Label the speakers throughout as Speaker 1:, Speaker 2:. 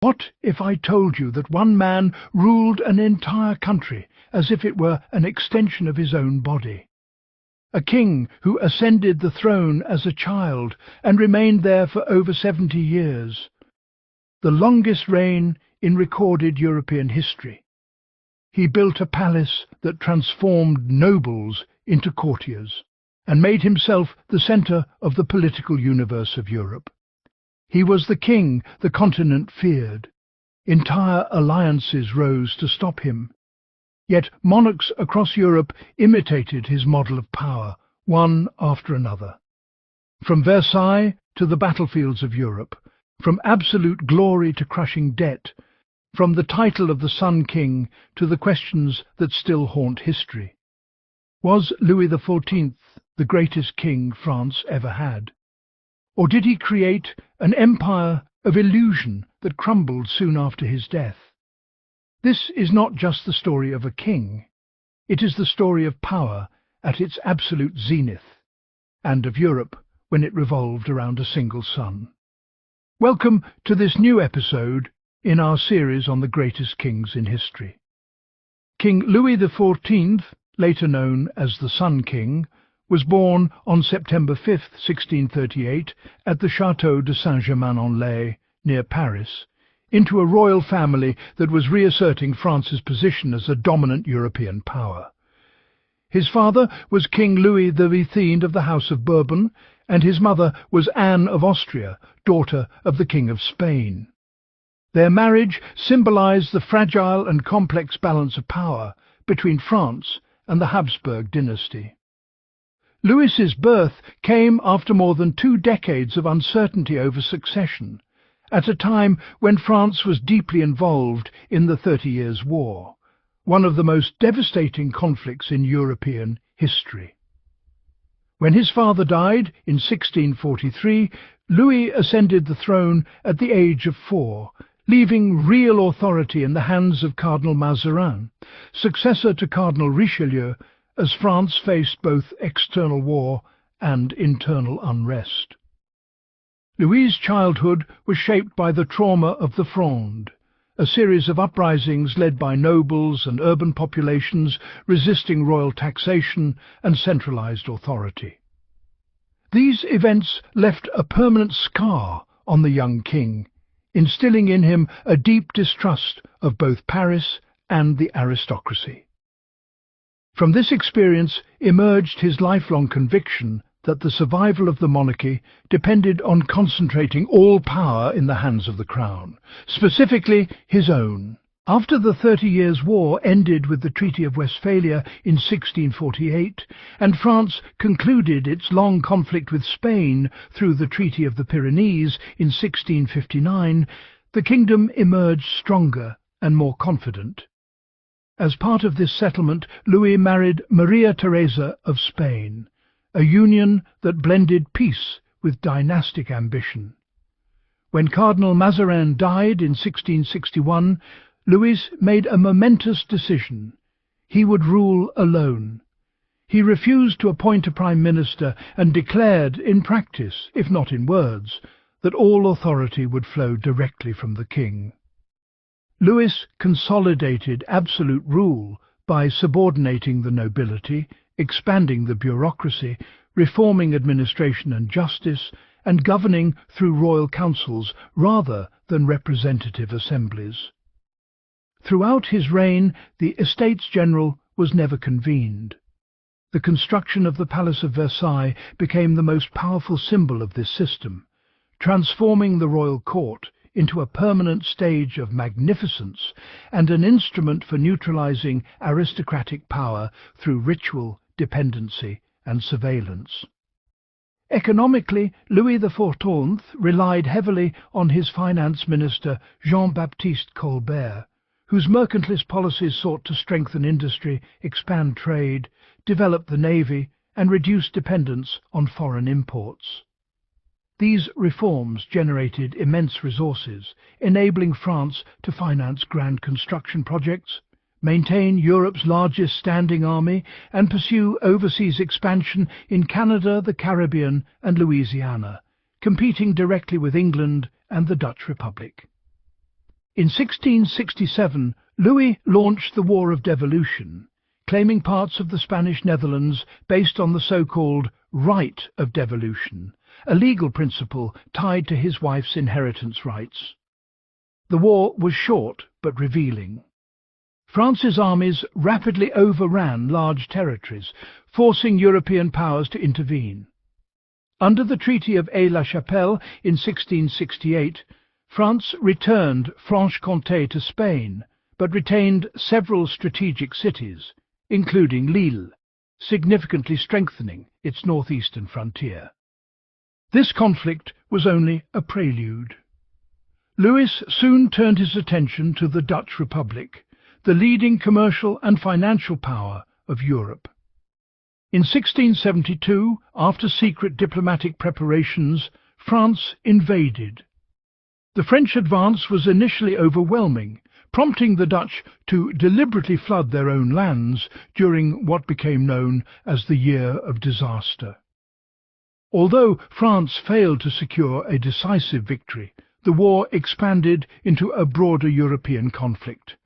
Speaker 1: What if I told you that one man ruled an entire country as if it were an extension of his own body? A king who ascended the throne as a child and remained there for over 70 years, the longest reign in recorded European history. He built a palace that transformed nobles into courtiers and made himself the centre of the political universe of Europe. He was the king the continent feared. Entire alliances rose to stop him. Yet monarchs across Europe imitated his model of power, one after another. From Versailles to the battlefields of Europe, from absolute glory to crushing debt, from the title of the Sun King to the questions that still haunt history. Was Louis XIV the greatest king France ever had? Or did he create an empire of illusion that crumbled soon after his death? This is not just the story of a king. It is the story of power at its absolute zenith, and of Europe when it revolved around a single sun. Welcome to this new episode in our series on the greatest kings in history. King Louis XIV, later known as the Sun King, was born on September 5, 1638, at the Château de Saint-Germain-en-Laye, near Paris, into a royal family that was reasserting France's position as a dominant European power. His father was King Louis XV of the House of Bourbon, and his mother was Anne of Austria, daughter of the King of Spain. Their marriage symbolized the fragile and complex balance of power between France and the Habsburg dynasty. Louis's birth came after more than 2 decades of uncertainty over succession, at a time when France was deeply involved in the 30 Years' War, one of the most devastating conflicts in European history. When his father died in 1643, Louis ascended the throne at the age of 4, leaving real authority in the hands of Cardinal Mazarin, successor to Cardinal Richelieu, as France faced both external war and internal unrest. Louis's childhood was shaped by the trauma of the Fronde, a series of uprisings led by nobles and urban populations resisting royal taxation and centralized authority. These events left a permanent scar on the young king, instilling in him a deep distrust of both Paris and the aristocracy. From this experience emerged his lifelong conviction that the survival of the monarchy depended on concentrating all power in the hands of the crown, specifically his own. After the 30 Years' War ended with the Treaty of Westphalia in 1648, and France concluded its long conflict with Spain through the Treaty of the Pyrenees in 1659, the kingdom emerged stronger and more confident. As part of this settlement, Louis married Maria Theresa of Spain, a union that blended peace with dynastic ambition. When Cardinal Mazarin died in 1661, Louis made a momentous decision. He would rule alone. He refused to appoint a prime minister and declared in practice, if not in words, that all authority would flow directly from the king. Louis consolidated absolute rule by subordinating the nobility, expanding the bureaucracy, reforming administration and justice, and governing through royal councils rather than representative assemblies. Throughout his reign, the Estates General was never convened. The construction of the Palace of Versailles became the most powerful symbol of this system, transforming the royal court into a permanent stage of magnificence and an instrument for neutralizing aristocratic power through ritual, dependency, and surveillance. Economically, Louis XIV relied heavily on his finance minister Jean-Baptiste Colbert, whose mercantilist policies sought to strengthen industry, expand trade, develop the navy, and reduce dependence on foreign imports. These reforms generated immense resources, enabling France to finance grand construction projects, maintain Europe's largest standing army, and pursue overseas expansion in Canada, the Caribbean, and Louisiana, competing directly with England and the Dutch Republic. In 1667, Louis launched the War of Devolution, claiming parts of the Spanish Netherlands based on the so-called right of devolution, a legal principle tied to his wife's inheritance rights. The war was short but revealing. France's armies rapidly overran large territories, forcing European powers to intervene. Under the Treaty of Aix-la-Chapelle in 1668, France returned Franche-Comté to Spain, but retained several strategic cities, including Lille, significantly strengthening its northeastern frontier. This conflict was only a prelude. Louis soon turned his attention to the Dutch Republic, the leading commercial and financial power of Europe. In 1672, after secret diplomatic preparations, France invaded. The French advance was initially overwhelming, prompting the Dutch to deliberately flood their own lands during what became known as the Year of Disaster. Although France failed to secure a decisive victory, the war expanded into a broader European conflict.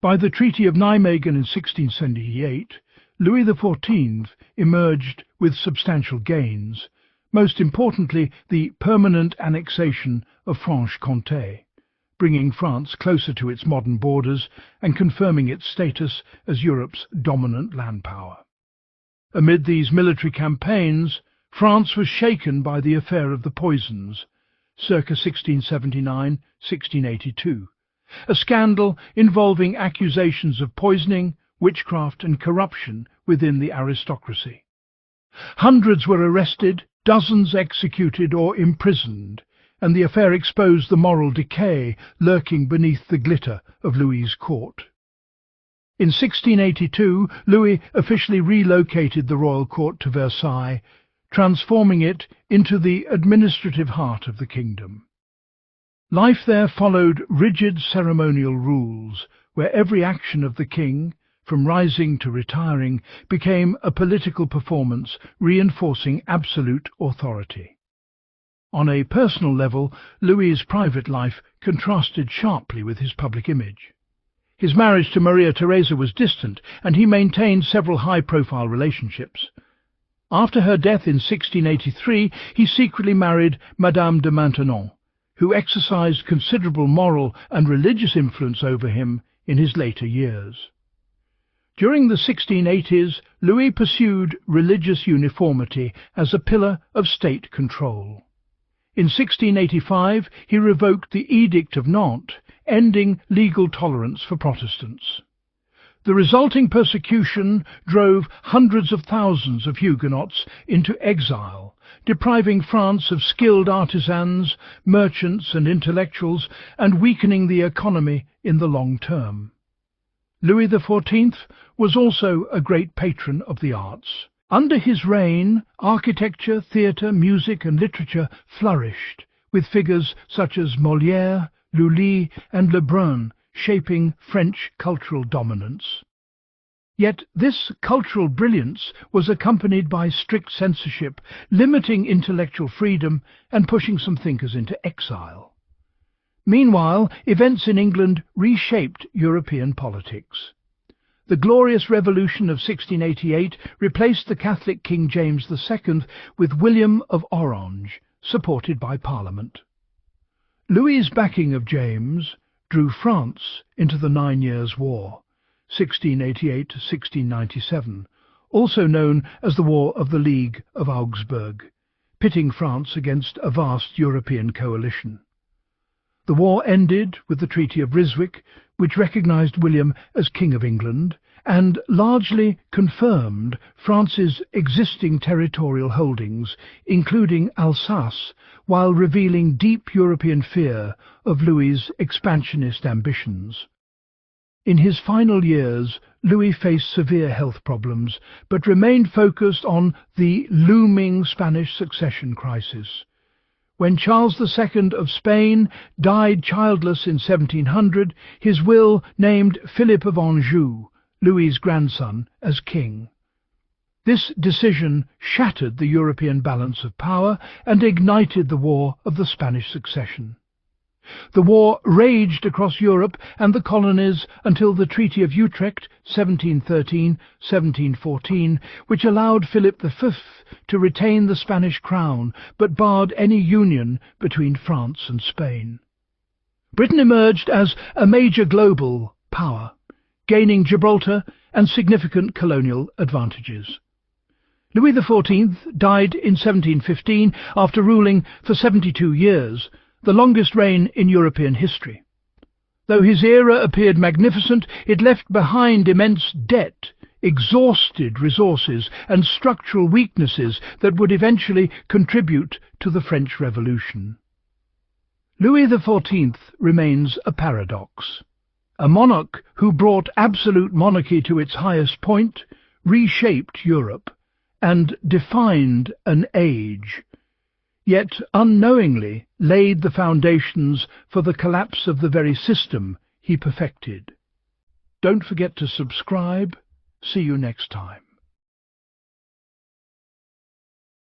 Speaker 1: By the Treaty of Nijmegen in 1678, Louis XIV emerged with substantial gains, most importantly the permanent annexation of Franche-Comté, bringing France closer to its modern borders and confirming its status as Europe's dominant land power. Amid these military campaigns, France was shaken by the affair of the poisons, circa 1679-1682, a scandal involving accusations of poisoning, witchcraft and corruption within the aristocracy. Hundreds were arrested, dozens executed or imprisoned, and the affair exposed the moral decay lurking beneath the glitter of Louis's court. In 1682, Louis officially relocated the royal court to Versailles, transforming it into the administrative heart of the kingdom. Life there followed rigid ceremonial rules, where every action of the king, from rising to retiring, became a political performance reinforcing absolute authority. On a personal level, Louis's private life contrasted sharply with his public image. His marriage to Maria Theresa was distant, and he maintained several high-profile relationships. After her death in 1683, he secretly married Madame de Maintenon, who exercised considerable moral and religious influence over him in his later years. During the 1680s, Louis pursued religious uniformity as a pillar of state control. In 1685, he revoked the Edict of Nantes, ending legal tolerance for Protestants. The resulting persecution drove hundreds of thousands of Huguenots into exile, depriving France of skilled artisans, merchants and intellectuals, and weakening the economy in the long term. Louis XIV was also a great patron of the arts. Under his reign, architecture, theatre, music and literature flourished, with figures such as Molière, Lully and Lebrun shaping French cultural dominance. Yet this cultural brilliance was accompanied by strict censorship, limiting intellectual freedom and pushing some thinkers into exile. Meanwhile, events in England reshaped European politics. The Glorious Revolution of 1688 replaced the Catholic King James II with William of Orange, supported by Parliament. Louis's backing of James drew France into the 9 Years' War, 1688–1697, also known as the War of the League of Augsburg, pitting France against a vast European coalition. The war ended with the Treaty of Ryswick, which recognized William as King of England and largely confirmed France's existing territorial holdings, including Alsace, while revealing deep European fear of Louis's expansionist ambitions. In his final years, Louis faced severe health problems, but remained focused on the looming Spanish succession crisis. When Charles II of Spain died childless in 1700, his will named Philip of Anjou, Louis's grandson, as king. This decision shattered the European balance of power and ignited the War of the Spanish Succession. The war raged across Europe and the colonies until the Treaty of Utrecht 1713-1714, which allowed Philip V to retain the Spanish crown but barred any union between France and Spain. Britain emerged as a major global power, gaining Gibraltar and significant colonial advantages. Louis XIV died in 1715 after ruling for 72 years, the longest reign in European history. Though his era appeared magnificent, it left behind immense debt, exhausted resources, and structural weaknesses that would eventually contribute to the French Revolution. Louis XIV remains a paradox. A monarch who brought absolute monarchy to its highest point, reshaped Europe, and defined an age, yet unknowingly laid the foundations for the collapse of the very system he perfected. Don't forget to subscribe. See you next time.